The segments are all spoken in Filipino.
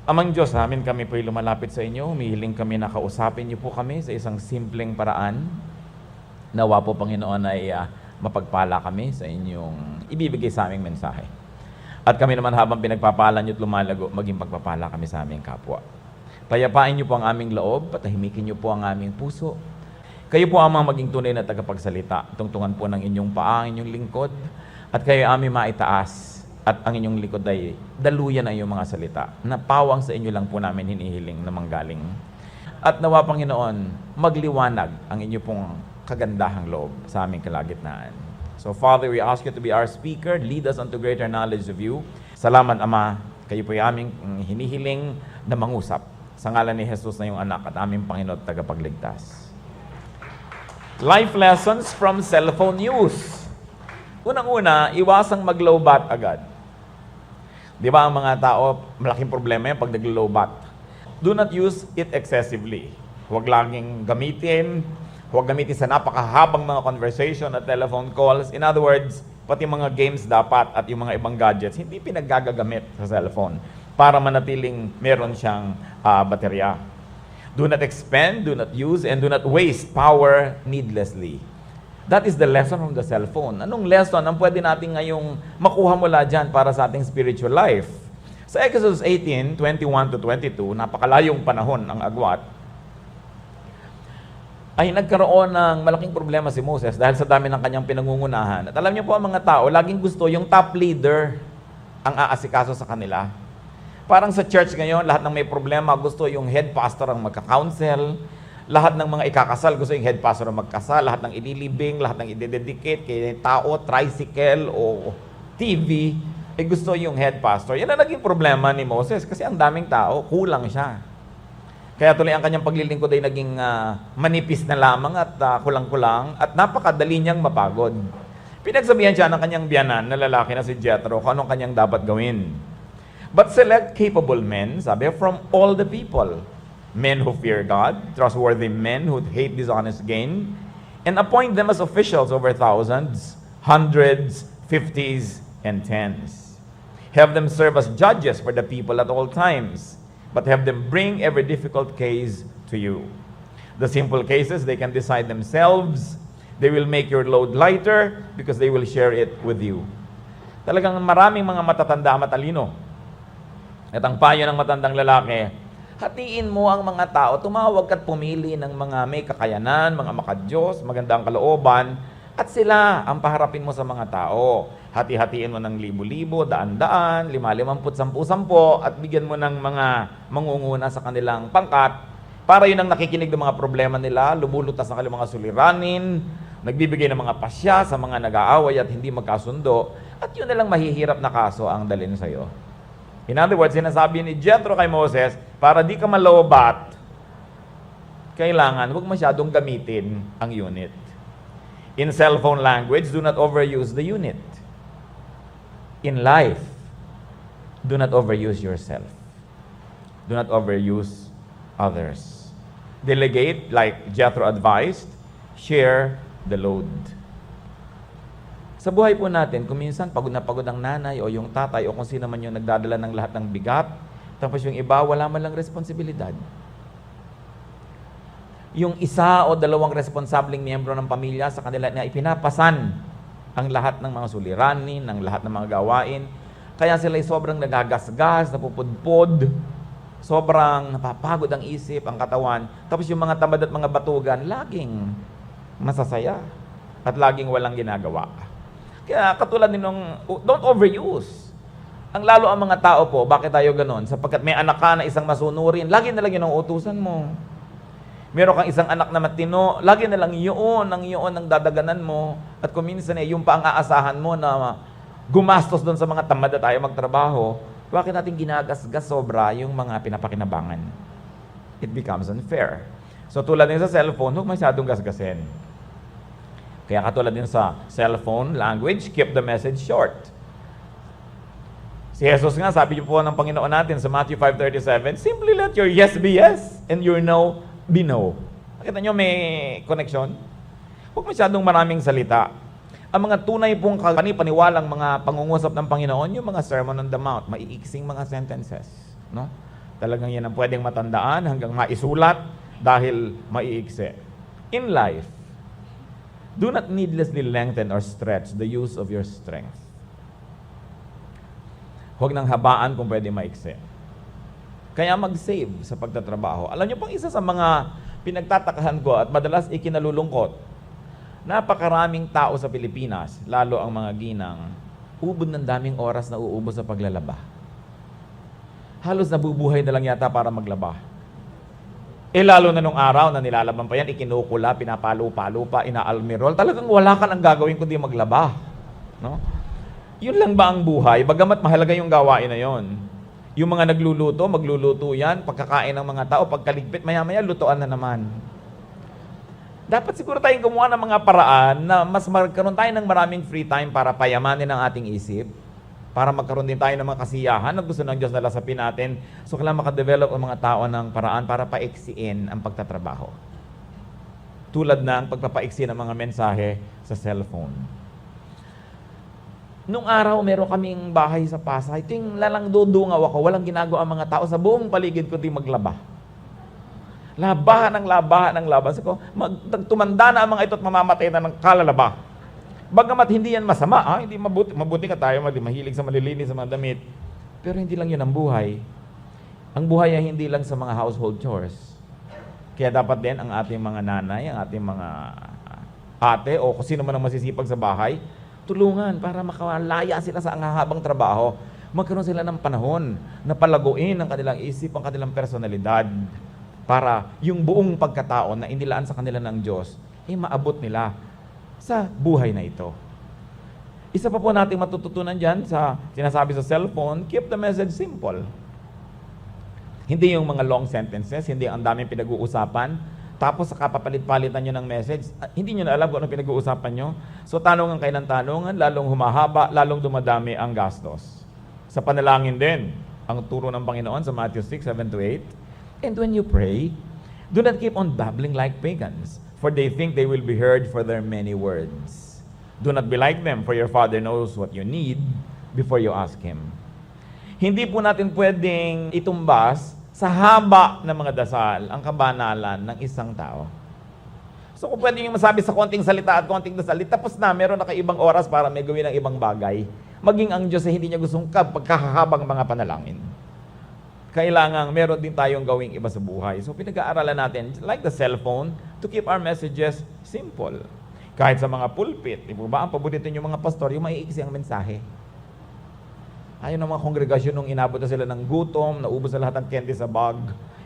Amang Diyos, amin kami po'y lumalapit sa inyo. Humihiling kami na kausapin niyo po kami sa isang simpleng paraan. Nawa po, Panginoon, ay mapagpala kami sa inyong ibibigay sa aming mensahe. At kami naman habang pinagpapala niyo at lumalago, maging pagpapala kami sa aming kapwa. Payapain niyo po ang aming loob, patahimikin niyo po ang aming puso. Kayo po amang maging tunay na tagapagsalita. Tungtungan po ng inyong paa, inyong lingkod, at kayo aming maitaas. At ang inyong likod ay daluyan ang iyong mga salita, na pawang sa inyo lang po namin hinihiling na manggaling. At nawa, Panginoon, magliwanag ang inyo pong kagandahang loob sa aming kalagitnaan. So, Father, we ask you to be our speaker. Lead us unto greater knowledge of you. Salamat, Ama. Kayo po yung aming hinihiling na mangusap. Sa ngalan ni Jesus na yung anak at aming Panginoon at tagapagligtas. Life lessons from cellphone use. Unang-una, iwasang mag-low bat agad. Di ba ang mga tao, malaking problema yan pag nag-low bat. Do not use it excessively. Huwag laging gamitin. Huwag gamitin sa napakahabang mga conversation at telephone calls. In other words, pati mga games dapat at yung mga ibang gadgets, hindi pinaggagagamit sa cellphone para manatiling meron siyang baterya. Do not expend, do not use, and do not waste power needlessly. That is the lesson from the cellphone. Anong lesson ang pwede natin ngayong makuha mula dyan para sa ating spiritual life? Sa Exodus 18:21-22, napakalayong panahon ang agwat, ay nagkaroon ng malaking problema si Moses dahil sa dami ng kanyang pinangungunahan. At alam niyo po, ang mga tao, laging gusto yung top leader ang aasikaso sa kanila. Parang sa church ngayon, lahat ng may problema, gusto yung head pastor ang magka-counsel. Lahat ng mga ikakasal, gusto yung head pastor ang magkasal. Lahat ng ililibing, lahat ng idededicate kay tao, tricycle o TV, gusto yung head pastor. Yan ang naging problema ni Moses kasi ang daming tao, kulang siya. Kaya tuloy ang kanyang paglilingkod ay naging manipis na lamang at kulang-kulang at napakadali niyang mapagod. Pinagsabihan siya ng kanyang biyanan na lalaki na si Jethro kung anong kanyang dapat gawin. But select capable men, sabi, from all the people. Men who fear God, trustworthy men who hate dishonest gain, and appoint them as officials over thousands, hundreds, fifties, and tens. Have them serve as judges for the people at all times, but have them bring every difficult case to you. The simple cases they can decide themselves. They will make your load lighter because they will share it with you. Talagang maraming mga matatanda matalino. At ang payo ng matandang lalaki, hatiin mo ang mga tao, tumawag ka't pumili ng mga may kakayanan, mga makadiyos, magandang kalooban, at sila ang paharapin mo sa mga tao. Hati-hatiin mo ng libo-libo, daan-daan, 5-50, 10-10, at bigyan mo ng mga mangunguna sa kanilang pangkat, para yun ang nakikinig ng mga problema nila, lumulutas ng kanilang mga suliranin, nagbibigay ng mga pasya sa mga nag-aaway at hindi magkasundo, at yun na lang mahihirap na kaso ang dalhin sa'yo. In other words, sinasabi ni Jethro kay Moses, para di ka malobat, kailangan huwag masyadong gamitin ang unit. In cellphone language, do not overuse the unit. In life, do not overuse yourself. Do not overuse others. Delegate, like Jethro advised, share the load. Sa buhay po natin, kung minsan pagod na pagod ang nanay o yung tatay o kung sino man yung nagdadala ng lahat ng bigat, tapos yung iba, wala man lang responsibilidad. Yung isa o dalawang responsableng miyembro ng pamilya sa kanila na ipinapasan ang lahat ng mga suliranin, ng lahat ng mga gawain. Kaya sila ay sobrang nagagasgas, napupudpod, sobrang napapagod ang isip, ang katawan. Tapos yung mga tamad at mga batugan, laging masasaya at laging walang ginagawa. Kaya katulad nung, don't overuse. Ang lalo ang mga tao po, bakit tayo ganon? Sapagkat may anak ka na isang masunurin, lagi na lang yun ang utusan mo. Meron kang isang anak na matino, lagi na lang yun ang dadaganan mo. At kung minsan yung pa ang aasahan mo na gumastos doon sa mga tamad na tayo magtrabaho, bakit natin ginagasgas sobra yung mga pinapakinabangan? It becomes unfair. So tulad din sa cellphone, huwag masyadong gasgasin. Kaya katulad din sa cellphone language, keep the message short. Si Jesus nga, sabi niyo po ng Panginoon natin sa Matthew 5:37, simply let your yes be yes and your no be no. Nakita niyo may connection? Huwag masyadong maraming salita. Ang mga tunay pong paniwalang mga pangungusap ng Panginoon, yung mga Sermon on the Mount, maiiksing mga sentences. No? Talagang yan ang pwedeng matandaan hanggang maisulat dahil maiikse. In life, do not needlessly lengthen or stretch the use of your strength. Huwag nang habaan kung pwede maikse. Kaya mag-save sa pagtatrabaho. Alam niyo pang isa sa mga pinagtatakahan ko at madalas ikinalulungkot, napakaraming tao sa Pilipinas, lalo ang mga ginang, ubod ng daming oras na uubos sa paglalaba. Halos nabubuhay na lang yata para maglaba. Lalo na nung araw na nilalaban pa yan, ikinukula, pinapalo-palo pa, inaalmirol, talagang wala ka nang gagawin kundi maglaba. No? Yun lang ba ang buhay? Bagamat mahalaga yung gawain na yon. Yung mga nagluluto, magluluto yan, pagkakain ng mga tao, pagkaligpit, maya-maya, lutuan na naman. Dapat siguro tayong gumawa ng mga paraan na mas magkaroon tayo ng maraming free time para payamanin ang ating isip, para magkaroon din tayo ng mga kasiyahan na gusto ng Diyos na lasapin natin. So kailangan makadevelop ang mga tao ng paraan para paiksiin ang pagtatrabaho. Tulad ng pagpapaiksi ng mga mensahe sa cellphone. Nung araw, meron kaming bahay sa Pasay. Ito yung lalang dudungaw ako. Walang ginagawa ang mga tao. Sa buong paligid ko, di maglaba. Labahan ng labahan ng labahan. Sabi ko, tumanda na ang mga ito at mamamatay na ng kalalaba. Bagamat hindi yan masama, hindi mabuti ka tayo, mahilig sa malilinis, sa mga damit. Pero hindi lang yun ang buhay. Ang buhay ay hindi lang sa mga household chores. Kaya dapat din ang ating mga nanay, ang ating mga ate, o kung sino man ang masisipag sa bahay, tulungan para makalaya sila sa anghahabang trabaho. Magkaroon sila ng panahon na palaguin ang kanilang isip, ang kanilang personalidad para yung buong pagkatao na inilaan sa kanila ng Diyos ay maabot nila sa buhay na ito. Isa pa po nating matututunan dyan sa sinasabi sa cellphone, keep the message simple. Hindi yung mga long sentences, hindi ang daming pinag-uusapan, tapos saka papalit-palitan nyo ng message, hindi nyo na alam kung ano pinag-uusapan nyo. So tanungan kayo ng tanungan, lalong humahaba, lalong dumadami ang gastos. Sa panalangin din, ang turo ng Panginoon sa Matthew 6:7-8, and when you pray, do not keep on babbling like pagans, for they think they will be heard for their many words. Do not be like them, for your Father knows what you need before you ask Him. Hindi po natin pwedeng itumbas sa haba ng mga dasal ang kabanalan ng isang tao. So kung pwede nyo masabi sa konting salita at konting dasal, tapos na, meron na kayo ibang oras para may gawin ng ibang bagay. Maging ang Diyos ay hindi niya gustong pagkakahabang mga panalangin. Kailangan meron din tayong gawing iba sa buhay. So pinag-aaralan natin, like the cellphone, to keep our messages simple. Kahit sa mga pulpit, di ba, ang paborito yung mga pastor, yung maiiksi ang mensahe. Ayaw ng mga kongregasyon nung inabot na sila ng gutom, naubos na lahat ng candy sa bag,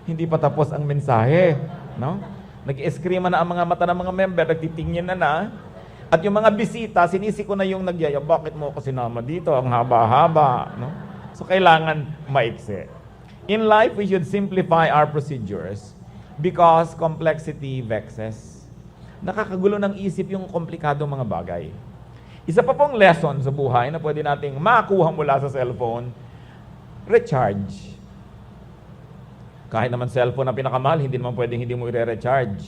hindi pa tapos ang mensahe. No? Nag-eskrima na ang mga mata ng mga member, nagtitingin na. At yung mga bisita, sinisiko na yung nagyaya, bakit mo ako sinama dito? Ang haba-haba. No? So kailangan maiksi. In life, we should simplify our procedures because complexity vexes. Nakakagulo ng isip yung komplikadong mga bagay. Isa pa pong lesson sa buhay na pwede nating makuha mula sa cellphone, recharge. Kahit naman cellphone na pinakamahal, hindi naman pwedeng hindi mo i-recharge.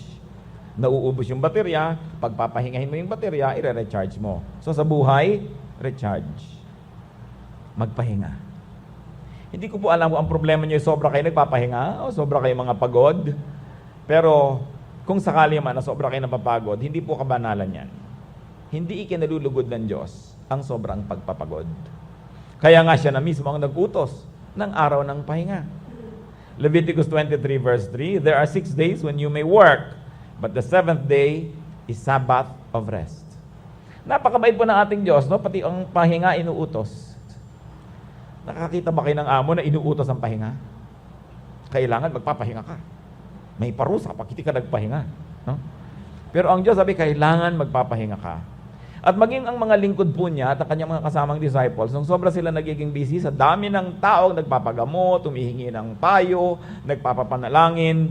Nauubos yung baterya, pagpapahingahin mo yung baterya, i-recharge mo. So sa buhay, recharge. Magpahinga. Hindi ko po alam kung ang problema nyo ay sobra kayo nagpapahinga o sobra kayo mga pagod. Pero kung sakali man na sobra kayo napapagod, hindi po kabanalan yan. Hindi ikinalulugod ng Diyos ang sobrang pagpapagod. Kaya nga siya na mismo ang nag-utos ng araw ng pahinga. Leviticus 23 verse 3, there are 6 days when you may work, but the 7th day is Sabbath of rest. Napakabait po ng ating Diyos, no? Pati ang pahinga inuutos. Nakakita ba kayo ng amo na inuutos ang pahinga? Kailangan magpapahinga ka. May parusa pag hindi ka nagpahinga. No? Pero ang Diyos sabi, kailangan magpapahinga ka. At maging ang mga lingkod po niya at ang kanyang mga kasamang disciples, nung sobra sila nagiging busy, sa dami ng tao, nagpapagamot, tumihingi ng payo, nagpapapanalangin,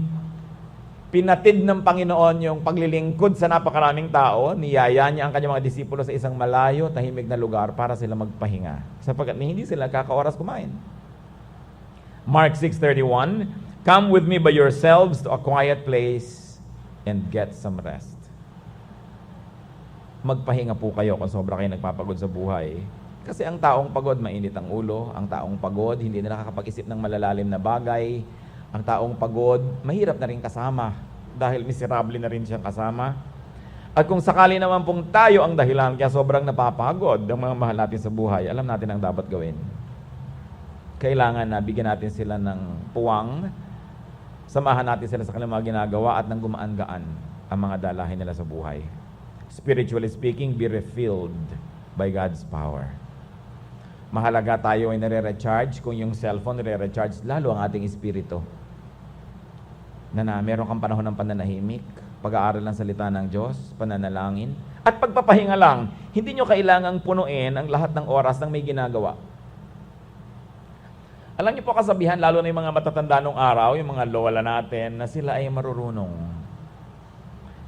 pinatid ng Panginoon yung paglilingkod sa napakaraming tao, niyaya niya ang kanyang mga disipulo sa isang malayo, tahimik na lugar para sila magpahinga. Sapagkat hindi sila kakaoras kumain. Mark 6:31, come with me by yourselves to a quiet place and get some rest. Magpahinga po kayo kung sobra kayo nagpapagod sa buhay. Kasi ang taong pagod, mainit ang ulo. Ang taong pagod, hindi na nakakapag-isip ng malalalim na bagay. Ang taong pagod, mahirap na rin kasama dahil miserable na rin siyang kasama. At kung sakali naman pong tayo ang dahilan kaya sobrang napapagod ang mga mahal natin sa buhay, alam natin ang dapat gawin. Kailangan na bigyan natin sila ng puwang, samahan natin sila sa kanilang mga ginagawa at nang gumaan-gaan ang mga dalahin nila sa buhay. Spiritually speaking, be refilled by God's power. Mahalaga tayo ay nare-recharge. Kung yung cellphone nare-recharge, lalo ang ating espiritu. Na meron kang panahon ng pananahimik, pag-aaral ng salita ng Diyos, pananalangin, at pagpapahinga lang. Hindi nyo kailangang punuin ang lahat ng oras ng may ginagawa. Alam niyo po kasabihan, lalo na yung mga matatanda nung araw, yung mga lola natin, na sila ay marurunong.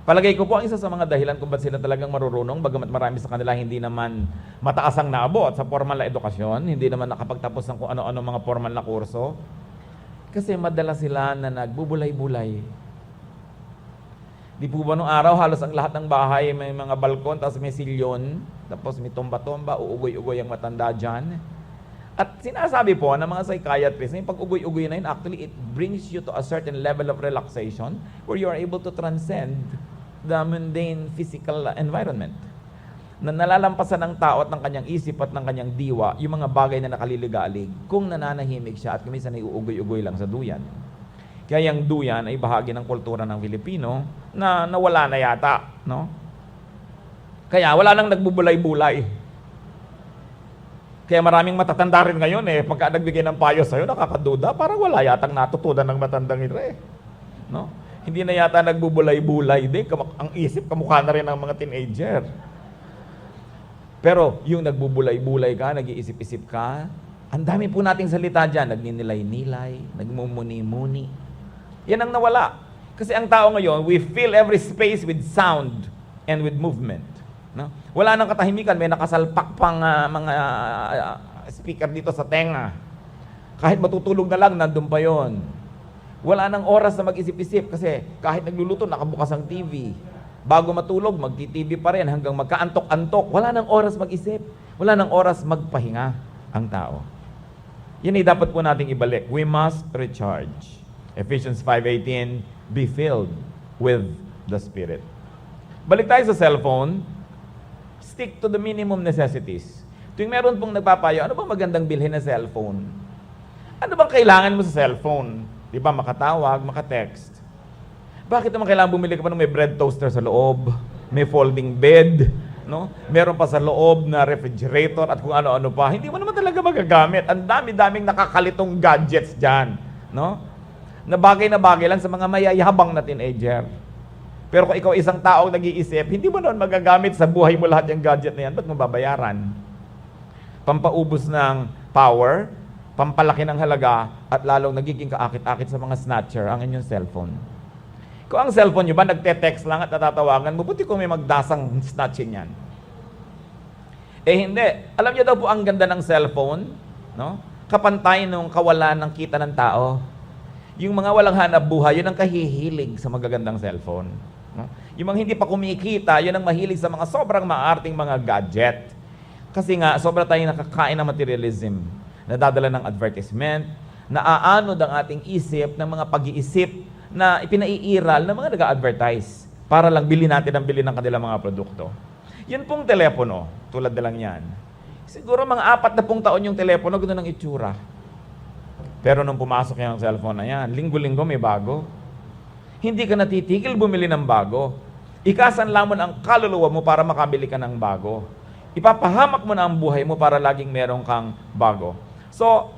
Palagay ko po, ang isa sa mga dahilan kung ba't sila talagang marurunong, bagamat marami sa kanila hindi naman mataas ang naabot sa formal na edukasyon, hindi naman nakapagtapos ng kung ano-ano mga formal na kurso, kasi madala sila na nagbubulay-bulay. Di po ba nung araw, halos ang lahat ng bahay may mga balkon, tapos may silyon, tapos may tumba-tumba, uugoy-ugoy ang matanda dyan. At sinasabi po ng mga psychiatrists, yung pag-ugoy-ugoy na yun, actually, it brings you to a certain level of relaxation where you are able to transcend the mundane physical environment. Na nalalampasan ng tao at ng kanyang isip at ng kanyang diwa yung mga bagay na nakaliligalig kung nananahimik siya at kuminsan ay uugoy-ugoy lang sa duyan. Kaya yung duyan ay bahagi ng kultura ng Pilipino na nawala na yata, no? Kaya wala nang nagbubulay-bulay. Kaya maraming matatanda rin ngayon pagka nagbigay ng payo sa'yo, nakakaduda, parang wala yatang natutunan ng matandang ito no? Hindi na yata nagbubulay-bulay din, ang isip kamukha na rin ng mga teenager. Pero yung nagbubulay-bulay ka, nag-iisip-isip ka, ang dami po nating salita dyan, nagninilay-nilay, nagmumuni-muni. Yan ang nawala. Kasi ang tao ngayon, we fill every space with sound and with movement. No? Wala nang katahimikan, may nakasalpak pang mga speaker dito sa tenga. Kahit matutulog na lang, nandun pa yon. Wala nang oras na mag-isip-isip kasi kahit nagluluto, nakabukas ang TV. Bago matulog, magti-TV pa rin hanggang magkaantok-antok. Wala nang oras mag-isip. Wala nang oras magpahinga ang tao. Yan ay dapat po nating ibalik. We must recharge. Ephesians 5:18, be filled with the Spirit. Balik tayo sa cellphone. Stick to the minimum necessities. Tuwing meron pong nagpapayo, ano bang magandang bilhin na cellphone? Ano bang kailangan mo sa cellphone? Di ba, makatawag, makatext. Bakit naman kailangan bumili ka pa ng may bread toaster sa loob, may folding bed, no? Meron pa sa loob na refrigerator at kung ano-ano pa. Hindi mo naman talaga magagamit. Ang dami-daming nakakalitong gadgets dyan, no? Na bagay lang sa mga mayayabang na teenager. Pero kung ikaw isang taong nag-iisip, hindi mo naman magagamit sa buhay mo lahat yung gadget na yan. Ba't mo babayaran? Pampaubos ng power, pampalaki ng halaga, at lalong nagiging kaakit-akit sa mga snatcher ang inyong cellphone. Kung ang cellphone nyo ba, nagte-text lang at natatawagan, mabuti kung may magdasang snatching yan. Hindi. Alam niyo daw po ang ganda ng cellphone, no? Kapantay nung kawalan ng kita ng tao. Yung mga walang hanap buhay, yun ang kahihilig sa magagandang cellphone. No? Yung mga hindi pa kumikita, yun ang mahilig sa mga sobrang maarting mga gadget. Kasi nga, sobra tayong nakakain ng materialism. Nadadala ng advertisement, naaanod ang ating isip ng mga pag-iisip na ipinaiiral ng mga nag-a-advertise para lang bilhin natin ang bilhin ng kanilang mga produkto. Yun pong telepono, tulad na lang yan. Siguro mga 40 taon yung telepono, ganoon ang itsura. Pero nung pumasok yung cellphone na yan, linggo-linggo may bago. Hindi ka natitigil bumili ng bago. Ikasanla mo na ang kaluluwa mo para makabili ka ng bago. Ipapahamak mo na ang buhay mo para laging meron kang bago. So,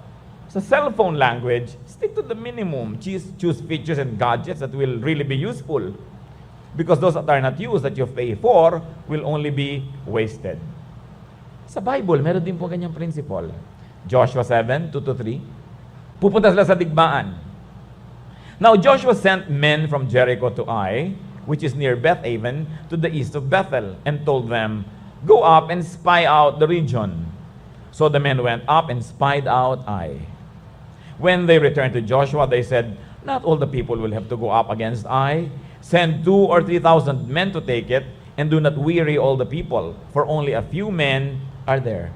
sa cellphone language, stick to the minimum. Choose features and gadgets that will really be useful. Because those that are not used, that you pay for, will only be wasted. Sa Bible, meron din po ganyang principle. Joshua 7:2-3. Pupunta sila sa digmaan. Now Joshua sent men from Jericho to Ai, which is near Beth-aven, to the east of Bethel, and told them, go up and spy out the region. So the men went up and spied out Ai. When they returned to Joshua, they said, not all the people will have to go up against Ai. Send 2,000 or 3,000 men to take it, and do not weary all the people, for only a few men are there.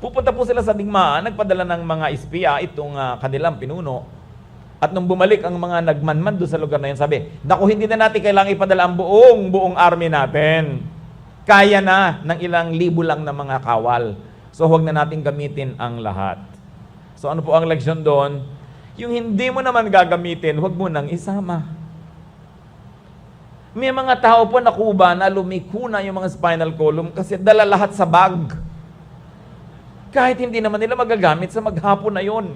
Pupunta po sila sa digmaan, nagpadala ng mga espiya itong kanilang pinuno. At nung bumalik ang mga nagmanman doon sa lugar na yun, sabi, naku, hindi na natin kailangang ipadala ang buong army natin. Kaya na ng ilang libo lang na mga kawal. So huwag na natin gamitin ang lahat. So ano po ang leksyon doon? Yung hindi mo naman gagamitin, huwag mo nang isama. May mga tao po na Kuba na lumiko na yung mga spinal column kasi dala lahat sa bag. Kahit hindi naman nila magagamit sa maghapon na yun.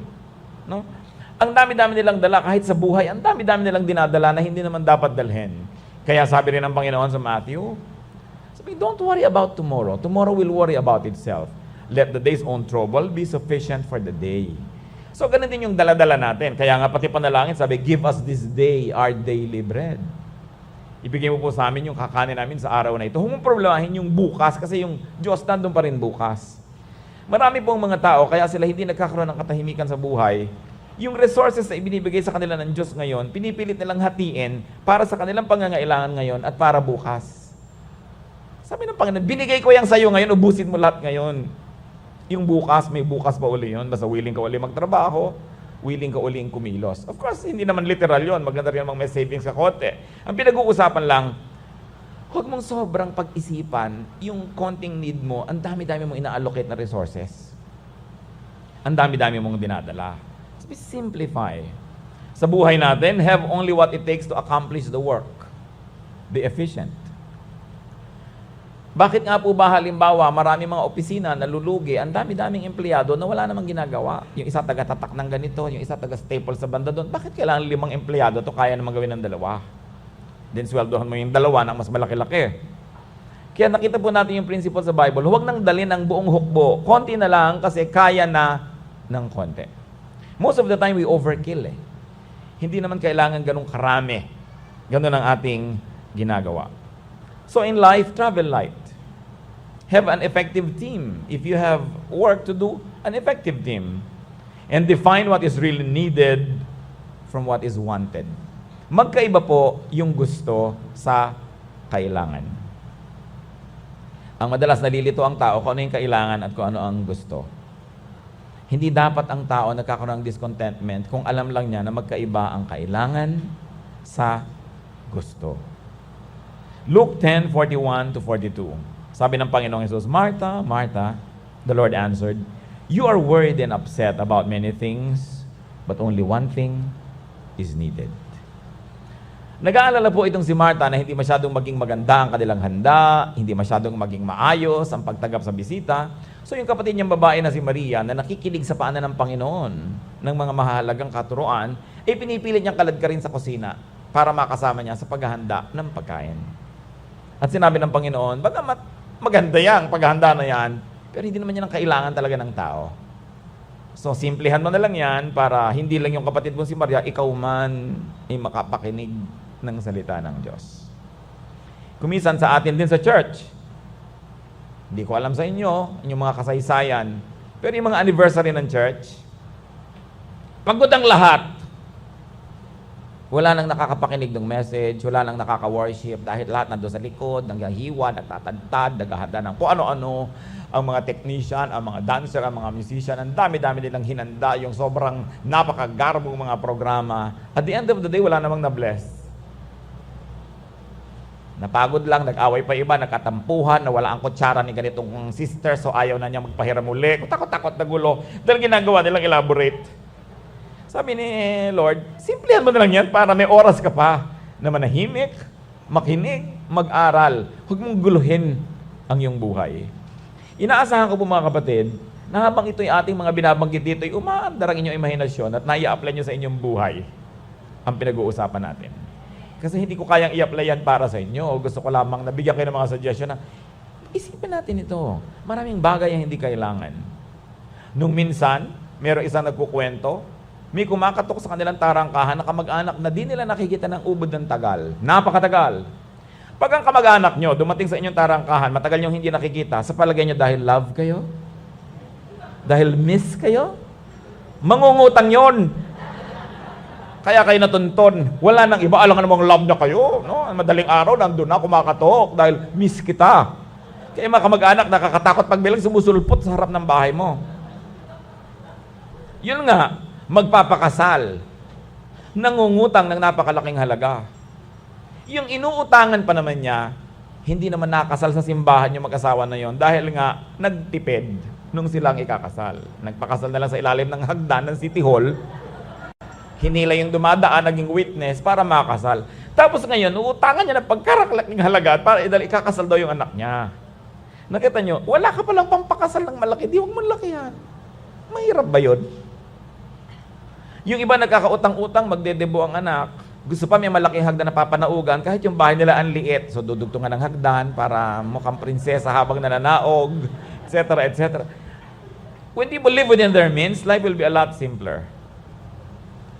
No? Ang dami-dami nilang dala kahit sa buhay, ang dami-dami nilang dinadala na hindi naman dapat dalhin. Kaya sabi rin ng Panginoon sa Matthew, sabi, don't worry about tomorrow. Tomorrow will worry about itself. Let the day's own trouble be sufficient for the day. So ganun din yung dala-dala natin. Kaya nga pati panalangin, sabi, give us this day our daily bread. Ibigay mo po sa amin yung kakanin namin sa araw na ito. Huwag mong problemahin yung bukas kasi yung Diyos nandun pa rin bukas. Marami pong mga tao, kaya sila hindi nagkakaroon ng katahimikan sa buhay. Yung resources na ibinibigay sa kanila ng Diyos ngayon, pinipilit nilang hatiin para sa kanilang pangangailangan ngayon at para bukas. Sabi ng Panginoon, binigay ko yan sa'yo ngayon, ubusin mo lahat ngayon. Yung bukas, may bukas pa uli yun. Basta willing ka uli magtrabaho, willing ka uling kumilos. Of course, hindi naman literal yun. Maganda rin mga may savings ka konti. Ang pinag-uusapan lang, huwag mong sobrang pag-isipan yung konting need mo, ang dami-dami mong ina-allocate na resources. Ang dami-dami mong dinadala. So, simplify. Sa buhay natin, have only what it takes to accomplish the work. Be efficient. Bakit nga po ba halimbawa, marami mga opisina na lulugi, ang dami-daming empleyado na wala namang ginagawa. Yung isa taga-tatak ng ganito, yung isa taga-staple sa banda doon. Bakit kailangan 5 empleyado to kaya naman gawin ng 2? Then sweldohan mo yung 2 ng mas malaki-laki. Kaya nakita po natin yung principle sa Bible, huwag nang dalhin ang buong hukbo. Konti na lang kasi kaya na ng konti. Most of the time, we overkill eh. Hindi naman kailangan ganun karami. Ganun ang ating ginagawa. So in life, travel light. Have an effective team. If you have work to do, an effective team. And define what is really needed from what is wanted. Magkaiba po yung gusto sa kailangan. Ang madalas nalilito ang tao kung ano yung kailangan at kung ano ang gusto. Hindi dapat ang tao nagkakaroon ng discontentment kung alam lang niya na magkaiba ang kailangan sa gusto. Luke 10:41-42. Sabi ng Panginoong Hesus, Martha, Martha, the Lord answered, you are worried and upset about many things, but only one thing is needed. Nag-aalala po itong si Martha na hindi masyadong maging maganda ang kanilang handa, hindi masyadong maging maayos ang pagtanggap sa bisita. So yung kapatid niyang babae na si Maria na nakikinig sa paanan ng Panginoon ng mga mahalagang katuruan, pinipilit niyang kaladkarin sa kusina para makasama niya sa paghahanda ng pagkain. At sinabi ng Panginoon, bagamat maganda yan, paghahanda na yan, pero hindi naman yan ang kailangan talaga ng tao. So, simplihan mo na lang yan para hindi lang yung kapatid mo si Maria, ikaw man ay makapakinig ng salita ng Diyos. Kumisan sa atin din sa church, hindi ko alam sa inyo, inyong mga kasaysayan, pero yung mga anniversary ng church, pagod ang lahat. Wala nang nakakapakinig ng message, wala nang nakaka-worship dahil lahat nandun sa likod, nangyahiwa, nagtatadtad, naghahanda ng kung ano-ano, ang mga technician, ang mga dancer, ang mga musician, ang dami-dami nilang hinanda, yung sobrang napakagarbong mga programa. At the end of the day, wala namang na-bless. Napagod lang, nag-away pa iba, nagkatampuhan, nawala ang kutsara ni ganitong sister, so ayaw na niya magpahiram uli. Takot-takot na gulo, dahil ginagawa nilang elaborate. Sabi ni Lord, simplihan mo na lang yan para may oras ka pa na manahimik, makinig, mag-aral. Huwag mong guluhin ang iyong buhay. Inaasahan ko po mga kapatid, na habang ito'y ating mga binabanggit dito, ay umaandar ang inyong imahinasyon at nai-apply nyo sa inyong buhay ang pinag-uusapan natin. Kasi hindi ko kayang i-apply yan para sa inyo. Gusto ko lamang nabigyan kayo ng mga suggestion na isipin natin ito. Maraming bagay ang hindi kailangan. Nung minsan, mayroong isang nagkukwento, may kumakatok sa kanilang tarangkahan na kamag-anak na di nila nakikita ng ubod ng tagal. Napakatagal. Pag ang kamag-anak nyo dumating sa inyong tarangkahan, matagal nyo hindi nakikita, sa palagay nyo dahil love kayo? Dahil miss kayo? Mangungutang yon. Kaya kayo natunton. Wala nang iba, alam nga namang love na kayo. No? Madaling araw, nandun na, kumakatok dahil miss kita. Kaya mga kamag-anak, nakakatakot pag bilang sumusulpot sa harap ng bahay mo. Yun nga, magpapakasal. Nangungutang ng napakalaking halaga. Yung inuutangan pa naman niya, hindi naman nakasal sa simbahan yung mag-asawa na yon dahil nga nagtipid nung silang ikakasal. Nagpakasal na lang sa ilalim ng hagdan ng City Hall. Hinila yung dumadaan, naging witness para makasal. Tapos ngayon, uutangan niya ng pagkaraklaking halaga para ikakasal daw yung anak niya. Nakita nyo, wala ka palang pampakasal ng malaki, di huwag mo lakihan. Mahirap ba yun? Yung iba nagkakautang-utang, magdedebo ang anak. Gusto pa may malaking hagdan na papanaugan kahit yung bahay nila ang liit. So dudugtungan ng hagdan para mukhang prinsesa habang nananaog, etc. etc. When people live within their means, life will be a lot simpler.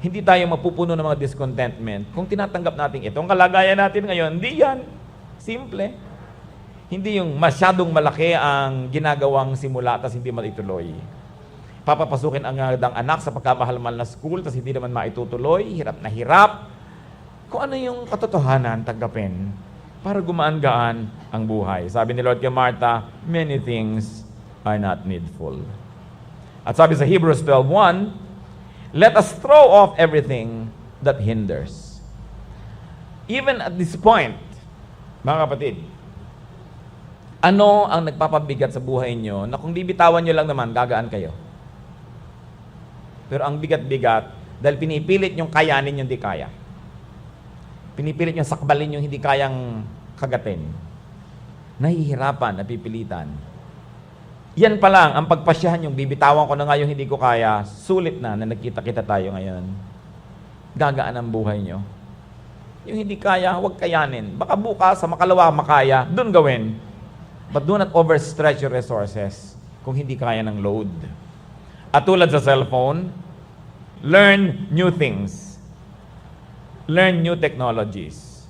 Hindi tayo mapupuno ng mga discontentment kung tinatanggap natin ito. Ang kalagayan natin ngayon, hindi yan. Simple. Hindi yung masyadong malaki ang ginagawang simula tas hindi maituloy. Papapasukin ang anak sa pagkamahal-mahal na school tas hindi naman maitutuloy, hirap na hirap. Kung ano yung katotohanan, tanggapin para gumaan-gaan ang buhay. Sabi ni Lord kay Martha, many things are not needful. At sabi sa Hebrews 12:1, let us throw off everything that hinders. Even at this point, mga kapatid, ano ang nagpapabigat sa buhay nyo na kung bibitawan nyo lang naman, gagaan kayo? Pero ang bigat-bigat, dahil pinipilit nyong kayanin yung di kaya. Pinipilit nyong sakbalin yung hindi kayang kagatin. Nahihirapan, napipilitan. Yan pa lang, ang pagpasyahan yung bibitawan ko na nga yung hindi ko kaya, sulit na nagkita-kita tayo ngayon. Gagaan ang buhay nyo. Yung hindi kaya, huwag kayanin. Baka bukas, sa makalawa, makaya, dun gawin. But do not overstretch your resources kung hindi kaya ng load. At tulad sa cellphone, learn new things. Learn new technologies.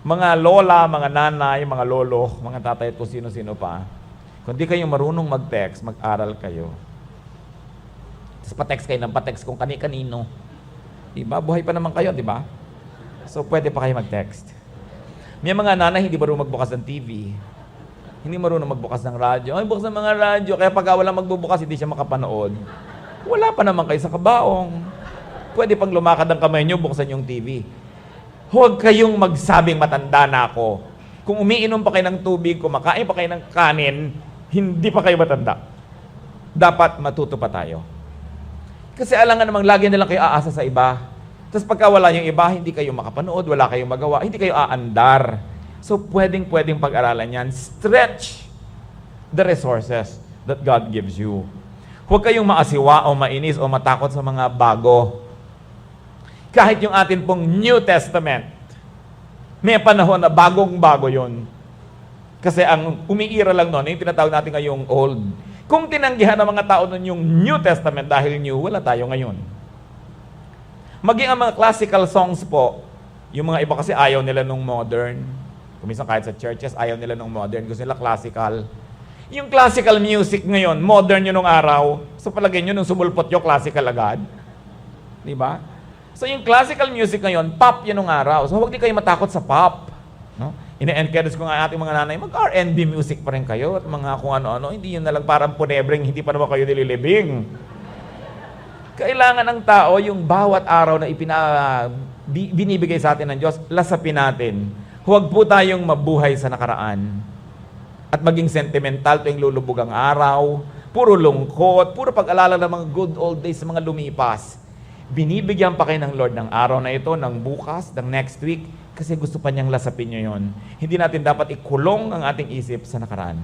Mga lola, mga nanay, mga lolo, mga tatay at kung sino-sino pa, kung di kayo marunong mag-text, mag-aral kayo. Tapos pa-text kayo ng pa-text kung kani-kanino. Diba? Buhay pa naman kayo, diba? So, pwede pa kayo mag-text. May mga nanay hindi marunong magbukas ng TV. Hindi marunong magbukas ng radyo. Ay, bukas ng mga radyo. Kaya pag walang magbubukas, hindi siya makapanood. Wala pa naman kayo sa kabaong. Pwede pang lumakad ang kamay nyo, buksan yung TV. Huwag kayong magsabing matanda na ako. Kung umiinom pa kayo ng tubig, kumakain pa kayo ng kanin, hindi pa kayo matanda. Dapat matuto pa tayo. Kasi alangan namang lagi na lang kayo aasa sa iba. Tapos pagka wala yung iba, hindi kayo makapanood, wala kayong magawa, hindi kayo aandar. So, pwedeng pag-aralan yan. Stretch the resources that God gives you. Huwag kayong maasiwa o mainis o matakot sa mga bago. Kahit yung atin pong New Testament, may panahon na bagong-bago yun. Kasi ang umiira lang nun, yung tinatawag natin ngayong old. Kung tinanggihan ng mga tao nun yung New Testament dahil new, wala tayo ngayon. Maging ang mga classical songs po, yung mga iba kasi ayaw nila nung modern. Kuminsan kahit sa churches, ayaw nila nung modern. Gusto nila classical. Yung classical music ngayon, modern yun nung araw. Sa palagay nyo, nung sumulpot yung classical agad. Di ba? So yung classical music ngayon, pop yun nung araw. So huwag di kayo matakot sa pop. No? Ine-encourage ko nga ating mga nanay, mag-R&B music pa rin kayo at mga kung ano-ano. Hindi yun na lang parang punebreng, hindi pa naman kayo nililibing. Kailangan ng tao yung bawat araw na binibigay sa atin ng Diyos, lasapin natin. Huwag po tayong mabuhay sa nakaraan at maging sentimental tuwing lulubog ang araw, puro lungkot, puro pag-alala ng mga good old days, mga lumipas. Binibigyan pa kayo ng Lord ng araw na ito, ng bukas, ng next week, kasi gusto pa niyang lasapin niyo yon. Hindi natin dapat ikulong ang ating isip sa nakaraan.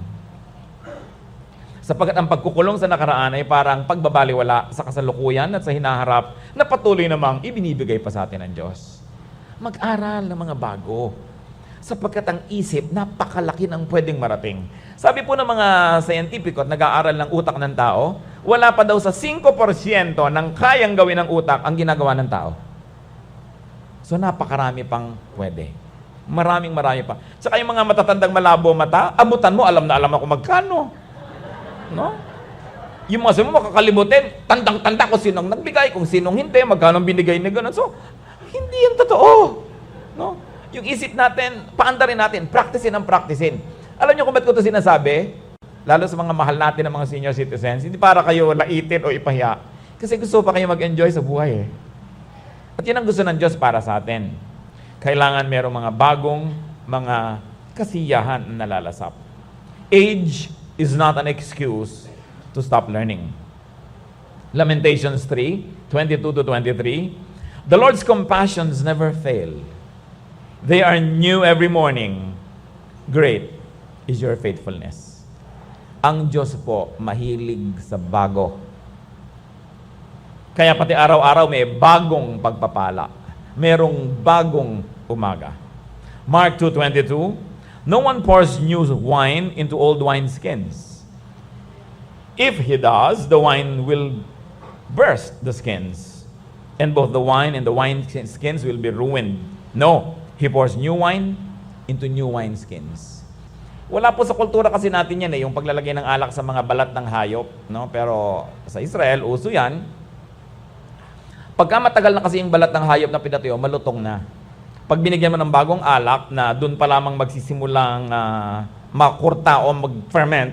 Sapagkat ang pagkukulong sa nakaraan ay parang pagbabaliwala sa kasalukuyan at sa hinaharap na patuloy namang ibinibigay pa sa atin ng Diyos. Mag-aral ng mga bago. Sapagkat ang isip, napakalaki ng pwedeng marating. Sabi po ng mga scientific at nag-aaral ng utak ng tao, wala pa daw sa 5% ng kayang gawin ng utak ang ginagawa ng tao. So napakarami pang pwede. Marami pa. Tsaka yung mga matatandang malabo mata, abutan mo, alam na alam ako magkano. No? Yung mga sabi mo, makakalimutin, tandang-tanda kung sinong nagbigay, kung sinong hindi, magkano binigay na gano'n. So, hindi yan totoo. No? Yung isip natin, paandarin natin, practicein ang practicein. Alam niyo kung ba't ko ito sinasabi? Lalo sa mga mahal natin ng mga senior citizens, hindi para kayo laitin o ipahiya. Kasi gusto pa kayo mag-enjoy sa buhay eh. At yan ang gusto ng Diyos para sa atin. Kailangan merong mga bagong mga kasiyahan na nalalasap. Age is not an excuse to stop learning. Lamentations 3:22-23. The Lord's compassions never fail. They are new every morning. Great is your faithfulness. Ang Diyos po mahilig sa bago. Kaya pati araw-araw may bagong pagpapala. Merong bagong umaga. Mark 2:22, no one pours new wine into old wineskins. If he does, the wine will burst the skins, and both the wine and the wineskins will be ruined. No, he pours new wine into new wineskins. Wala po sa kultura kasi natin yan yung paglalagay ng alak sa mga balat ng hayop, no? Pero sa Israel, uso yan. Pagka matagal na kasi yung balat ng hayop na pinatuyo, malutong na. Pag binigyan mo ng bagong alak na doon pa lamang magsisimulang makurta o mag-ferment,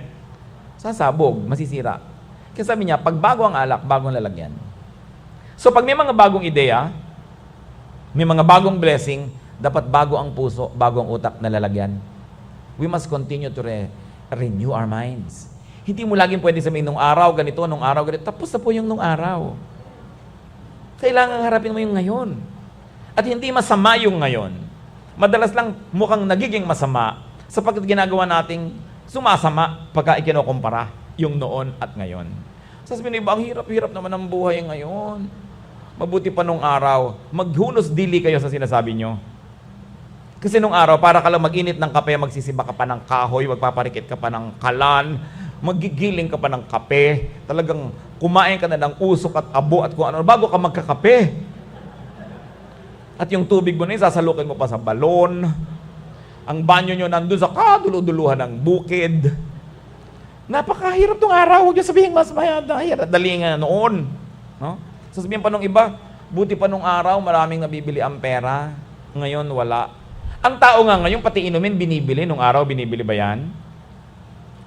sasabog, masisira. Kaya sabi niya, pag bago ang alak, bagong lalagyan. So pag may mga bagong ideya, may mga bagong blessing, dapat bago ang puso, bago ang utak na lalagyan. We must continue to renew our minds. Hindi mo laging pwede sabihin, nung araw ganito, nung araw ganito. Tapos na po yung nung araw. Kailangan harapin mo yung ngayon. At hindi masama yung ngayon. Madalas lang mukhang nagiging masama sapagkat ginagawa nating sumasama pagka ikinokumpara yung noon at ngayon. Sasabihin mo, ang hirap-hirap naman ang buhay ngayon. Mabuti pa nung araw, maghunos dili kayo sa sinasabi nyo. Kasi nung araw, para ka lang mag-init ng kape, magsisiba ka pa ng kahoy, magpaparikit ka pa ng kalan, magigiling ka pa ng kape, talagang kumain ka na ng usok at abo at kung ano, bago ka magkakape. At yung tubig mo na yun, sasalukin mo pa sa balon. Ang banyo nyo nandun sa kaduluduluhan ng bukid. Napakahirap tong araw, huwag yung sabihin mas mahirap. Dali nga noon. No? Sasabihin pa nung iba, buti pa nung araw, maraming nabibili ang pera. Ngayon, wala. Ang tao nga ngayon, pati inumin, binibili. Nung araw, binibili ba yan?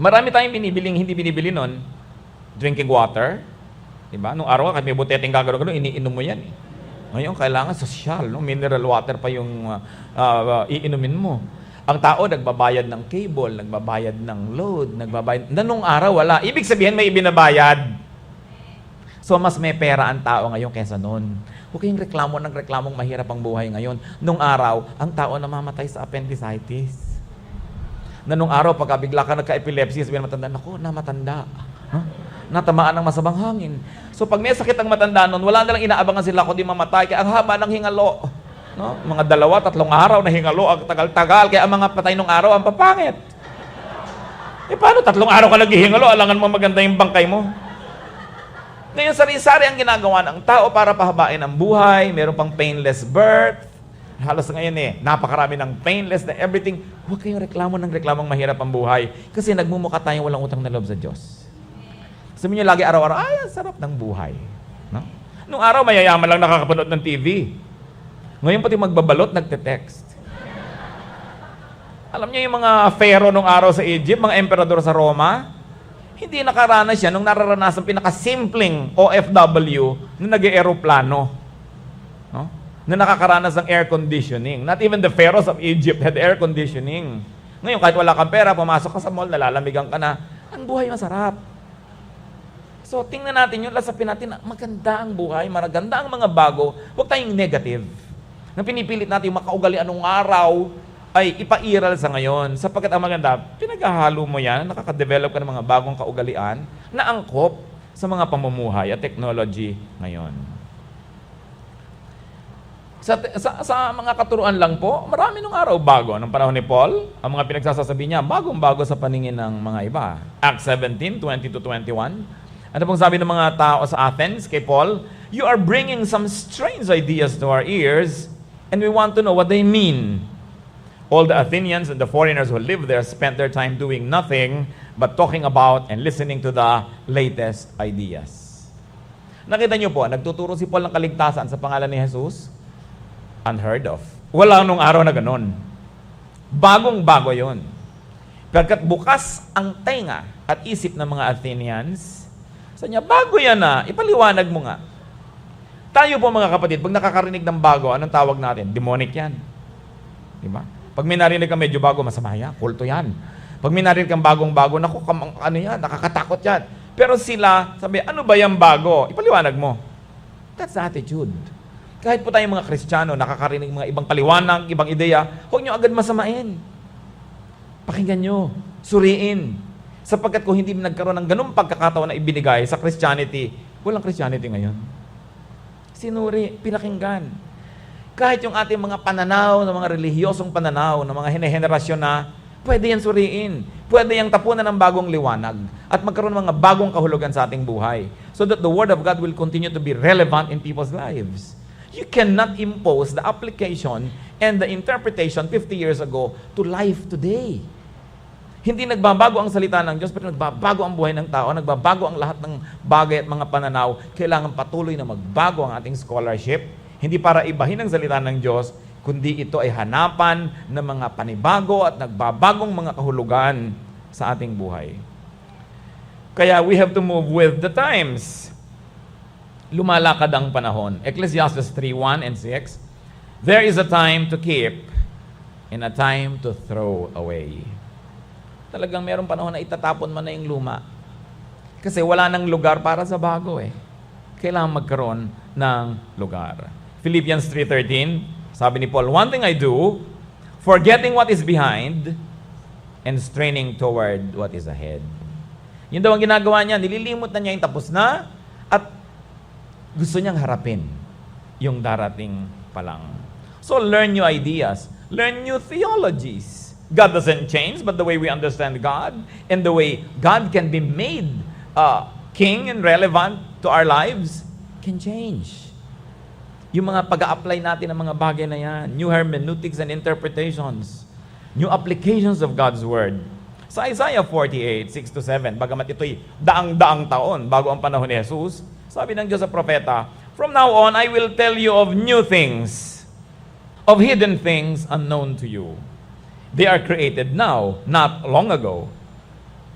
Marami tayong binibiling hindi binibili nun. Drinking water. Diba? Nung araw, kahit may buteteng gagano-gano, iniinom mo yan. Ngayon, kailangan sosyal. No? Mineral water pa yung iinumin mo. Ang tao, nagbabayad ng cable, nagbabayad ng load, nagbabayad. Nung araw, wala. Ibig sabihin, may ibinabayad. So, mas may pera ang tao ngayon kaysa noon. Huwag kayong reklamo ng reklamong mahirap ang buhay ngayon. Nung araw, ang tao namamatay sa appendicitis. Na nung araw, pagka bigla ka nagka-epilepsy, sabihin matanda, naku, namatanda. Huh? Natamaan ng masabang hangin. So pag may sakit ang matanda noon, wala nalang inaabangan sila kundi mamatay. Kaya ang haba ng hingalo. No? Mga 2-3 araw na hingalo, ang tagal-tagal. Kaya ang mga patay nung araw, ang papangit. Paano 3 araw ka naghihingalo, alangan mo maganda yung bangkay mo? Ngayon, sari-sari ang ginagawa ng tao para pahabain ang buhay. Meron pang painless birth. Halos ngayon napakarami ng painless na everything. Huwag kayong reklamo ng reklamong mahirap ang buhay. Kasi nagmumukha tayong walang utang na loob sa Diyos. Sabi niyo lagi araw-araw, ay, ang sarap ng buhay. No? Nung araw, mayayaman lang nakakapanood ng TV. Ngayon pati magbabalot, nagte-text. Alam niyo yung mga pharaoh nung araw sa Egypt, mga emperador sa Roma, hindi nakaranas siya nung nararanasan pinakasimpleng OFW na nag-aeroplano. No? Na nakakaranas ng air conditioning. Not even the pharaohs of Egypt had air conditioning. Ngayon, kahit wala kang pera, pumasok ka sa mall, nalalamigan ka na, ang buhay masarap. So, tingnan natin yun, lasapin natin, maganda ang buhay, maganda ang mga bago, huwag tayong negative. Na pinipilit natin yung makaugalian ng araw, ay ipairal sa ngayon. Sapagkat ang maganda, pinaghahalo mo yan, nakaka-develop ka ng mga bagong kaugalian na angkop sa mga pamumuhay at technology ngayon. Sa mga katuruan lang po, marami nung araw bago. Nung panahon ni Paul, ang mga pinagsasasabi niya, bagong-bago sa paningin ng mga iba. Acts 17:20-21. Ano pong sabi ng mga tao sa Athens kay Paul? You are bringing some strange ideas to our ears and we want to know what they mean. All the Athenians and the foreigners who lived there spent their time doing nothing but talking about and listening to the latest ideas. Nakita niyo po, nagtuturo si Paul ng kaligtasan sa pangalan ni Jesus? Unheard of. Wala nung araw na ganun. Bagong-bago yun. Pagkat bukas ang tenga at isip ng mga Athenians, sa niya, bago yan na, ipaliwanag mo nga. Tayo po mga kapatid, pag nakakarinig ng bago, anong tawag natin? Demonic yan. Diba? Pag may narinig ka medyo bago, masama yan, kulto yan. Pag may narinig kang bagong-bago, naku, ano yan, nakakatakot yan. Pero sila, sabi, ano ba yung bago? Ipaliwanag mo. That's the attitude. Kahit po tayong mga Kristiyano, nakakarinig mga ibang paliwanag, ibang ideya, huwag nyo agad masamain. Pakinggan nyo, suriin. Sapagkat kung hindi nagkaroon ng ganung pagkakataon na ibinigay sa Christianity, walang Christianity ngayon. Sinuri, pinakinggan. Kahit yung ating mga pananaw, ng mga relihiyosong pananaw, ng mga henerasyon na, pwede yan suriin. Pwede yang tapunan ng bagong liwanag at magkaroon ng mga bagong kahulugan sa ating buhay so that the Word of God will continue to be relevant in people's lives. You cannot impose the application and the interpretation 50 years ago to life today. Hindi nagbabago ang salita ng Diyos, pero nagbabago ang buhay ng tao, nagbabago ang lahat ng bagay at mga pananaw. Kailangan patuloy na magbago ang ating scholarship, hindi para ibahin ang salita ng Diyos, kundi ito ay hanapan ng mga panibago at nagbabagong mga kahulugan sa ating buhay. Kaya we have to move with the times. Lumalakad ang panahon. Ecclesiastes 3:1 and 6, there is a time to keep and a time to throw away. Talagang mayroong panahon na itatapon mo na yung luma. Kasi wala nang lugar para sa bago eh. Kailangan magkaroon ng lugar. Philippians 3:13, sabi ni Paul, one thing I do, forgetting what is behind and straining toward what is ahead. Yun daw ang ginagawa niya, nililimot na niya yung tapos na at gusto niyang harapin yung darating pa lang. So learn new ideas, learn new theologies. God doesn't change, but the way we understand God and the way God can be made king and relevant to our lives can change. Yung mga pag-a-apply natin ng mga bagay na yan, new hermeneutics and interpretations, new applications of God's Word. Sa Isaiah 48:6-7, bagamat ito'y daang-daang taon bago ang panahon ni Jesus, sabi ng Diyos sa propeta, from now on, I will tell you of new things, of hidden things unknown to you. They are created now, not long ago.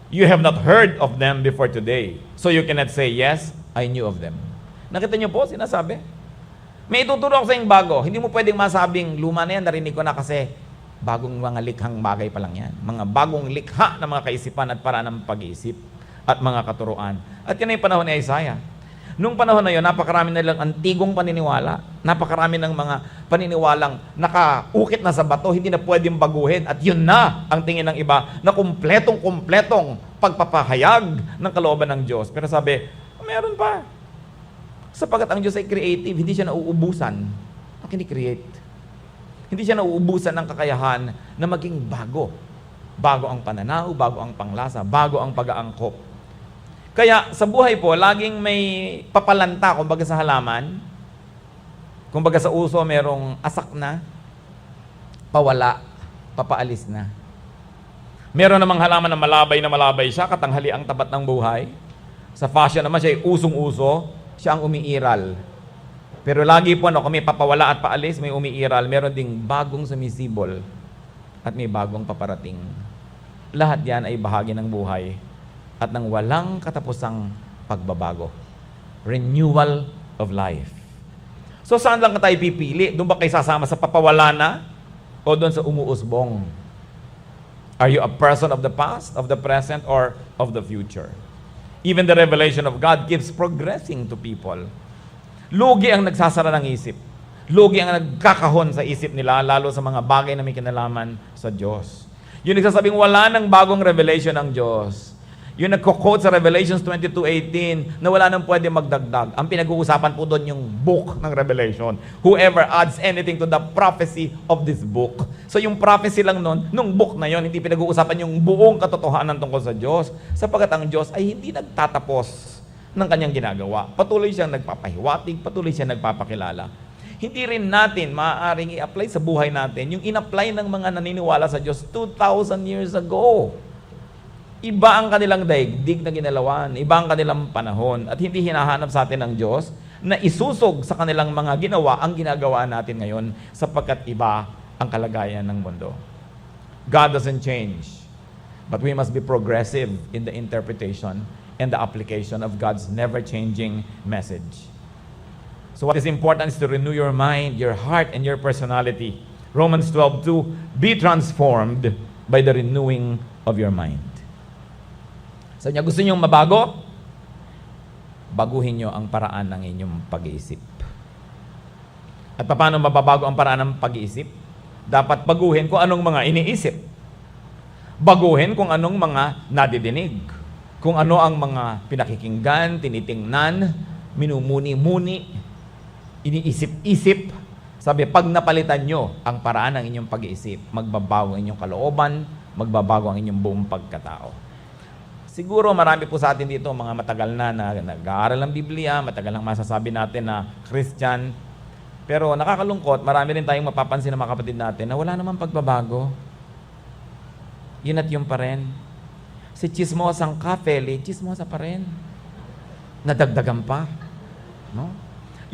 You have not heard of them before today, so you cannot say, yes, I knew of them. Nakita niyo po, sinasabi? May ituturo ako sa yung bago. Hindi mo pwedeng masabing, luma na yan, narinig ko na kasi bagong mga likhang bagay pa lang yan. Mga bagong likha ng mga kaisipan at paraan ng pag-iisip at mga katuruan. At yan ay panahon ni Isaiah. Nung panahon na yun, napakarami na lang antigong paniniwala. Napakarami ng mga paniniwalang nakaukit na sa bato, hindi na pwedeng baguhin. At yun na ang tingin ng iba na kumpletong pagpapahayag ng kalooban ng Diyos. Pero sabi, meron pa. Sapagat ang Diyos ay creative, hindi siya nauubusan ang kini-create. Hindi siya nauubusan ng kakayahan na maging bago. Bago ang pananaw, bago ang panglasa, bago ang pag-aangkop. Kaya sa buhay po, laging may papalanta, kumbaga sa halaman, kumbaga sa uso, merong asak na, pawala, papaalis na. Meron namang halaman na malabay siya, katanghali ang tapat ng buhay. Sa fashion naman siya ay usong-uso, siya ang umiiral. Pero lagi po, kung may papawala at paalis, may umiiral, meron ding bagong sumisibol at may bagong paparating. Lahat yan ay bahagi ng buhay at ng walang katapusang pagbabago. Renewal of life. So saan lang ka tayo pipili? Doon ba kayo sasama sa papawala na? O doon sa umuusbong? Are you a person of the past, of the present, or of the future? Even the revelation of God keeps progressing to people. Lugi ang nagsasara ng isip. Lugi ang nagkakahon sa isip nila, lalo sa mga bagay na may kinalaman sa Diyos. Yung nagsasabing wala ng bagong revelation ng Diyos. Yung nagko-quote sa Revelations 22:18 na wala nang pwede magdagdag. Ang pinag-uusapan po doon yung book ng Revelation. Whoever adds anything to the prophecy of this book. So yung prophecy lang nun, nung book na yon, hindi pinag-uusapan yung buong katotohanan tungkol sa Diyos. Sapagat ang Diyos ay hindi nagtatapos ng kanyang ginagawa. Patuloy siyang nagpapahiwatig, patuloy siyang nagpapakilala. Hindi rin natin maaaring i-apply sa buhay natin yung in-apply ng mga naniniwala sa Diyos 2,000 years ago. Iba ang kanilang daigdig na ginalawan, iba ang kanilang panahon, at hindi hinahanap sa atin ng Diyos na isusog sa kanilang mga ginawa ang ginagawa natin ngayon sapagkat iba ang kalagayan ng mundo. God doesn't change. But we must be progressive in the interpretation and the application of God's never-changing message. So what is important is to renew your mind, your heart, and your personality. Romans 12:2, be transformed by the renewing of your mind. So niya, gusto niyong mabago? Baguhin niyo ang paraan ng inyong pag-iisip. At paano mababago ang paraan ng pag-iisip? Dapat baguhin kung anong mga iniisip. Baguhin kung anong mga nadidinig. Kung ano ang mga pinakikinggan, tinitingnan, minumuni-muni, iniisip-isip. Sabi, pag napalitan nyo ang paraan ng inyong pag-iisip, magbabago ang inyong kalooban, magbabago ang inyong buong pagkatao. Siguro marami po sa atin dito mga matagal na nag-aaral ng Biblia, matagal nang masasabi natin na Christian. Pero nakakalungkot, marami rin tayong mapapansin ng mga kapatid natin na wala namang pagbabago. Yun at yun pa rin. Si chismosang ka, Feli, chismosa pa rin. Nadagdagan pa. No?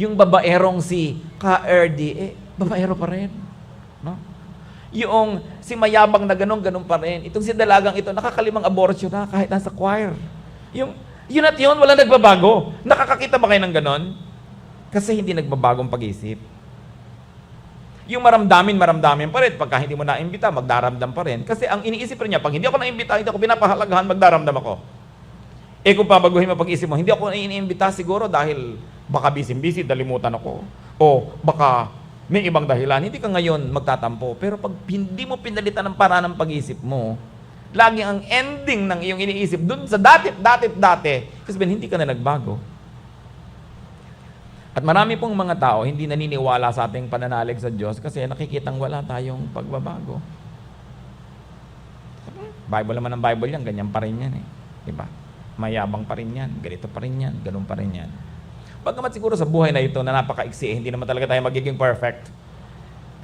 Yung babaerong si ka-RD, babaero pa rin. No? Yung si mayabang na ganun pa rin. Itong si dalagang ito, nakakalimang abortion na kahit nasa choir. Yun at yun, wala nagbabago. Nakakakita ba kayo ng ganon? Kasi hindi nagbabagong pag-isip. Yung maramdamin pa rin. Pagka hindi mo naimbita, magdaramdam pa rin. Kasi ang iniisip rin niya, pag hindi ako naimbita, hindi ako pinapahalagahan, magdaramdam ako. Kung pabaguhin mo pag-isip mo, hindi ako naiimbita siguro dahil baka busy, dalimutan ako. O baka may ibang dahilan. Hindi ka ngayon magtatampo. Pero pag hindi mo pinalitan ng paraan ng pag-isip mo, lagi ang ending ng iyong iniisip dun sa dati, kasi hindi ka na nagbago. At marami pong mga tao hindi naniniwala sa ating pananalig sa Diyos kasi nakikitang wala tayong pagbabago. Bible naman ang Bible yan, ganyan pa rin yan eh. Diba? Mayabang pa rin yan, ganito pa rin yan, ganun pa rin yan. Pagkamat siguro sa buhay na ito na napaka-iksi, hindi naman talaga tayo magiging perfect.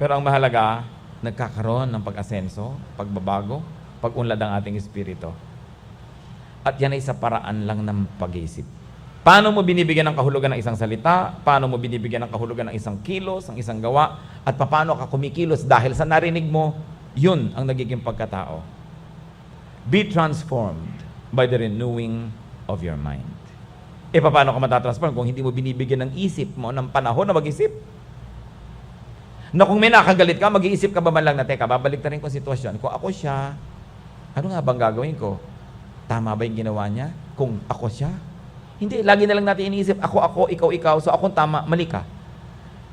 Pero ang mahalaga, nagkakaroon ng pag-asenso, pagbabago, pag-unlad ang ating espiritu. At yan ay sa paraan lang ng pag-iisip. Paano mo binibigyan ng kahulugan ng isang salita? Paano mo binibigyan ng kahulugan ng isang kilos, ng isang gawa? At paano ka kumikilos dahil sa narinig mo, yun ang nagiging pagkatao. Be transformed by the renewing of your mind. Paano ka matatransform kung hindi mo binibigyan ng isip mo ng panahon na mag-isip? Na kung may nakagalit ka, mag-iisip ka ba man lang na, teka, babalik na rin ko ang sitwasyon. Kung ako siya, ano nga bang gagawin ko? Tama ba yung ginawa niya? Kung ako siya? Hindi, lagi na lang natin iniisip, ako, ikaw, so akong tama, mali ka.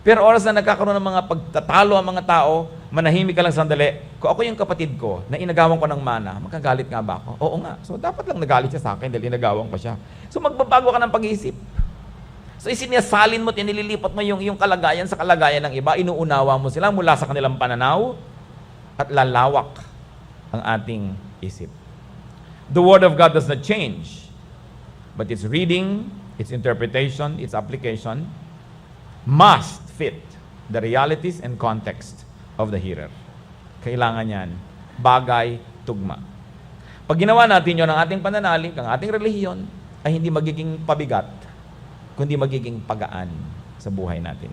Pero oras na nagkakaroon ng mga pagtatalo ang mga tao, manahimik ka lang sandali. Kung ako yung kapatid ko, na inagawan ko ng mana, magkagalit nga ba ako? Oo nga. So dapat lang nagalit siya sa akin dahil inagawan ko siya. So magbabago ka ng pag-iisip. So isiniasalin mo, inililipat mo yung kalagayan sa kalagayan ng iba, inuunawa mo sila mula sa kanilang pananaw, at lalawak ang ating isip. The Word of God does not change. But its reading, its interpretation, its application must fit the realities and context of the hearer. Kailangan yan, bagay, tugma. Pag ginawa natin yun ang ating pananalig, ang ating relihiyon, ay hindi magiging pabigat, kundi magiging pagaan sa buhay natin.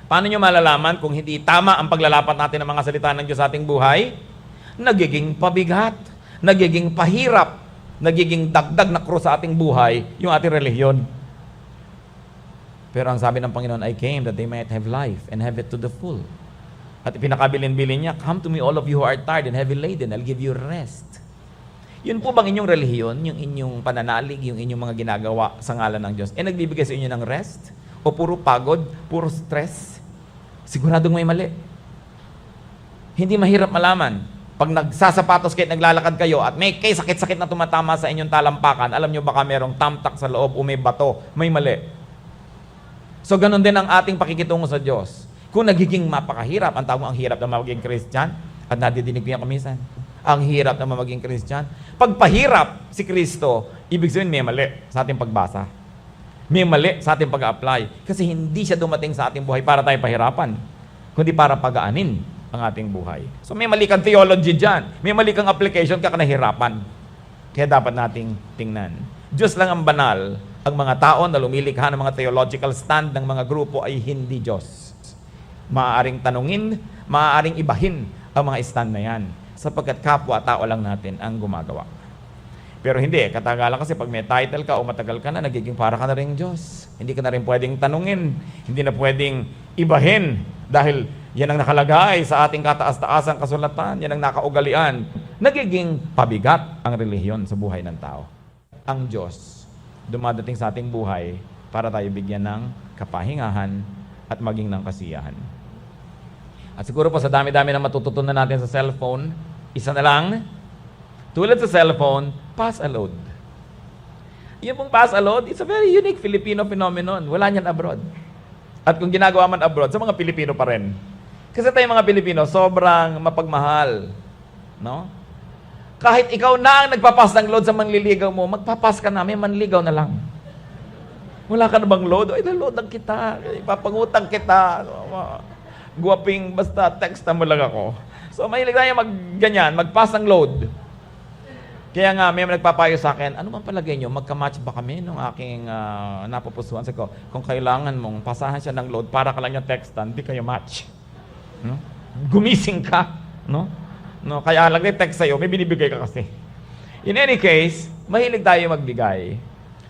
Paano nyo malalaman kung hindi tama ang paglalapat natin ng mga salita ng Diyos sa ating buhay? Nagiging pabigat, nagiging pahirap, nagiging dagdag na krus sa ating buhay, yung ating relihiyon. Pero ang sabi ng Panginoon, I came that they might have life and have it to the full. At pinakabilin-bilin niya, come to me all of you who are tired and heavy laden, I'll give you rest. Yun po bang inyong relihiyon, yung inyong pananalig, yung inyong mga ginagawa sa ngalan ng Diyos, nagbibigay sa inyo ng rest? O puro pagod, puro stress? Siguradong may mali. Hindi mahirap malaman. Pag nagsasapatos kayo at naglalakad kayo at may sakit-sakit na tumatama sa inyong talampakan, alam nyo baka merong tamtak sa loob o may bato, may mali. So ganun din ang ating pakikitungo sa Diyos. Kung nagiging mapakahirap, ang tawag ang hirap na maging Christian, at nadidinig ko yan kamisan, ang hirap na maging Christian. Pag pahirap si Kristo, ibig sabihin may mali sa ating pagbasa. May mali sa ating pag-apply. Kasi hindi siya dumating sa ating buhay para tayo pahirapan, kundi para pagaanin ang ating buhay. So may mali kang theology dyan. May mali kang application, kaya ka nahirapan. Kaya dapat nating tingnan. Diyos lang ang banal. Ang mga tao na lumilikha ng mga theological stand ng mga grupo ay hindi Diyos. Maaaring tanungin, maaaring ibahin ang mga stand na yan. sapagkat kapwa-tao lang natin ang gumagawa. Pero hindi, katagalan kasi pag may title ka o matagal ka na, nagiging para ka na rin Diyos. Hindi ka na rin pwedeng tanungin, hindi na pwedeng ibahin dahil yan ang nakalagay sa ating kataas-taasang kasulatan, yan ang nakaugalian. Nagiging pabigat ang relihiyon sa buhay ng tao. Ang Diyos, dumadating sa ating buhay para tayo bigyan ng kapahingahan at maging ng kasiyahan. At siguro po sa dami-dami na matututunan natin sa cellphone, isa na lang, tulad sa cellphone, pass a load. Yung pong pass a load, it's a very unique Filipino phenomenon. Wala niyan abroad. At kung ginagawa man abroad, sa mga Pilipino pa rin. Kasi tayong mga Pilipino, sobrang mapagmahal. No? Kahit ikaw na ang nagpapas ng load sa manliligaw mo, magpapas ka na, may manligaw na lang. Wala ka na bang load? Ay, naloadan kita. Ipapangutang kita. Guwaping, basta texta mo lang ako. So, mahilig tayo ganyan, magpass ng load. Kaya nga, may nagpapayo sa akin, ano man palagay nyo, magka-match ba kami nung aking napupusuan? Sabi ko, kung kailangan mong pasahan siya ng load para ka lang yung textan, di kayo match. No? Gumising ka. No? No? Kaya lang text sa'yo, may binibigay ka kasi. In any case, mahilig tayo magbigay.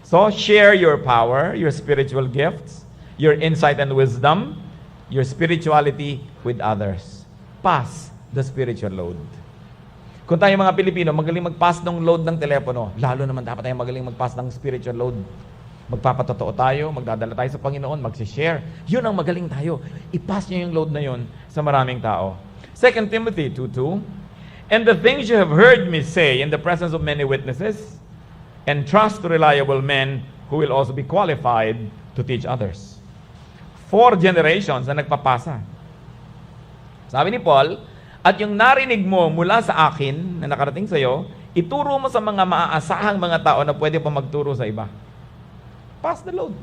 So, share your power, your spiritual gifts, your insight and wisdom, your spirituality with others. Pass the spiritual load. Kung tayo mga Pilipino, magaling mag-pass ng load ng telepono, lalo naman dapat tayo magaling mag-pass ng spiritual load. Magpapatotoo tayo, magdadala tayo sa Panginoon, mag-share. Yun ang magaling tayo. I-pass nyo yung load na yun sa maraming tao. 2 Timothy 2:2, and the things you have heard me say in the presence of many witnesses, entrust to reliable men who will also be qualified to teach others. 4 generations na nagpapasa. Sabi ni Paul, at yung narinig mo mula sa akin na nakarating sa iyo, ituro mo sa mga maaasahang mga tao na pwede pa magturo sa iba. Pass the load.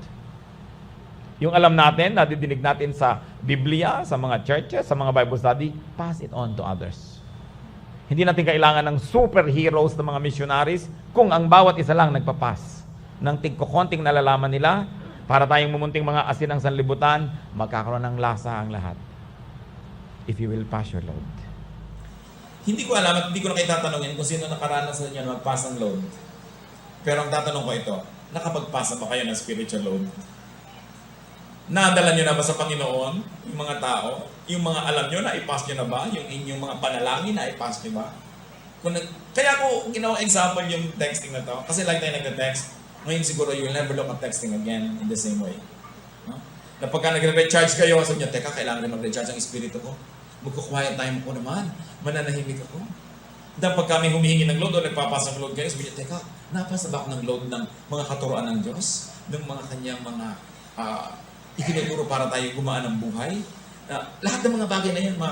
Yung alam natin, nadidinig natin sa Biblia, sa mga churches, sa mga Bible study, pass it on to others. Hindi natin kailangan ng superheroes ng mga missionaries kung ang bawat isa lang nagpapas ng tigkokonting nalalaman nila para tayong mumunting mga asin ng sanlibutan, magkakaroon ng lasa ang lahat. If you will pass your load. Hindi ko alam at hindi ko na kayo tatanungin kung sino nakaranas sa inyo na mag-pass ng load. Pero ang tatanong ko ito, nakapag-pass na ba kayo ng spiritual load? Nadala nyo na ba sa Panginoon yung mga tao? Yung mga alam nyo na i-pass nyo na ba? Yung inyong mga panalangin na i-pass nyo ba? Kaya ko ginawa example yung texting na to. Kasi like tayo nag-text, ngayon siguro you'll never look at texting again in the same way. No? Na pagka nag-recharge kayo, sabi nyo, teka, kailangan na mag-recharge ang espiritu ko. Magko-quiet time ko naman. Mananahimik ako. Dahil pag kami humihingi ng load o nagpapasa ng load kayo, sabi niya, teka, napasa ba ako ng load ng mga katuroan ng Diyos? Ng mga kanyang mga itinuturo para tayo gumaan ng buhay? Lahat ng mga bagay na yan, mga